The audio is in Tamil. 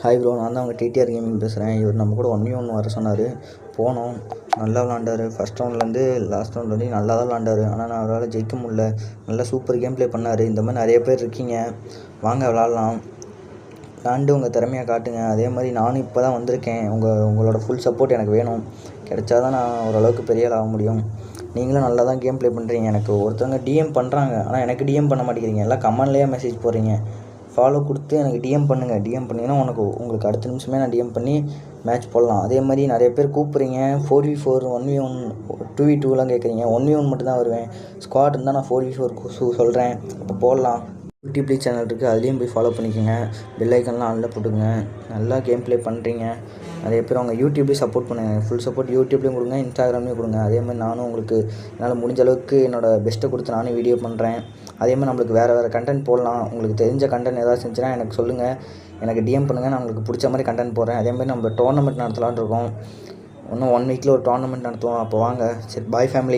ஹாய் ப்ரோ, நான் தான் உங்கள் டிடிஆர் கேமிங் பேசுகிறேன். இவர் நம்ம கூட 1v1 வர சொன்னார். போனோம், நல்லா விளாண்டார். ஃபஸ்ட் ரவுண்ட்லேருந்து லாஸ்ட் ரவுண்ட் வரையும் நல்லா தான் விளாண்டார். ஆனால் நான் அவரால் ஜெயிக்க முடியல. நல்லா சூப்பர் கேம் ப்ளே பண்ணார். இந்த மாதிரி நிறைய பேர் இருக்கீங்க, வாங்க விளாட்லாம். விளாண்டு உங்கள் திறமையை காட்டுங்க. அதே மாதிரி நானும் இப்போ தான் வந்திருக்கேன். உங்களோட ஃபுல் சப்போர்ட் எனக்கு வேணும். கிடைச்சா தான் நான் ஓரளவுக்கு பெரிய ஆள் ஆக முடியும். நீங்களும் நல்லா தான் கேம் ப்ளே பண்ணுறீங்க. எனக்கு ஒருத்தவங்க டிஎம் பண்ணுறாங்க, ஆனால் எனக்கு டிஎம் பண்ண மாட்டேங்கிறீங்க. எல்லாம் கமெண்ட்லேயே மெசேஜ் போடுறீங்க. ஃபாலோ கொடுத்து எனக்கு டிஎம் பண்ணுங்கள். டிஎம் பண்ணிங்கன்னா உங்களுக்கு அடுத்த நிமிஷமே நான் டிஎம் பண்ணி மேட்ச் போடலாம். அதே மாதிரி நிறைய பேர் கூப்பிட்றீங்க. 4v4 1v1 2v2லாம் கேட்குறீங்க. 1v1 மட்டும்தான் வருவேன். ஸ்குவாட் இருந்தால் நான் 4v4 சொல்கிறேன், அப்போ போடலாம். யூடியூப் சேனல் இருக்குது, அதுலேயும் போய் ஃபாலோ பண்ணிக்கோங்க. பெல் ஐக்கன்லாம் ஆனில் போட்டுக்கோங்க. நல்லா கேம் ப்ளே பண்ணுறீங்க. நிறைய பேர் அவங்க யூடியூப்லேயும் சப்போர்ட் பண்ணுங்கள். ஃபுல் சப்போர்ட் யூடியூப்லேயும் கொடுங்க, இன்ஸ்டாகிராம்லேயும் கொடுங்க. அதே மாதிரி நானும் உங்களுக்கு என்னால் முடிஞ்ச அளவுக்கு என்னோடய பெஸ்ட்டை கொடுத்து நானும் வீடியோ பண்ணுறேன். அதே மாதிரி நம்மளுக்கு வேறு கண்டென்ட் போடலாம். உங்களுக்கு தெரிஞ்ச கண்டென்ட் ஏதாவது செஞ்சுன்னா எனக்கு சொல்லுங்கள், எனக்கு டிஎம் பண்ணுங்கள். நான் உங்களுக்கு பிடிச்ச மாதிரி கண்டென்ட் போடுறேன். அதே மாதிரி நம்ம டோர்னமெண்ட் நடத்தலான்னு இருக்கோம். இன்னும் 1 வீக்கில் ஒரு டோர்னமெண்ட் நடத்துவோம். அப்போ வாங்க. சரி, பாய் ஃபேமிலி.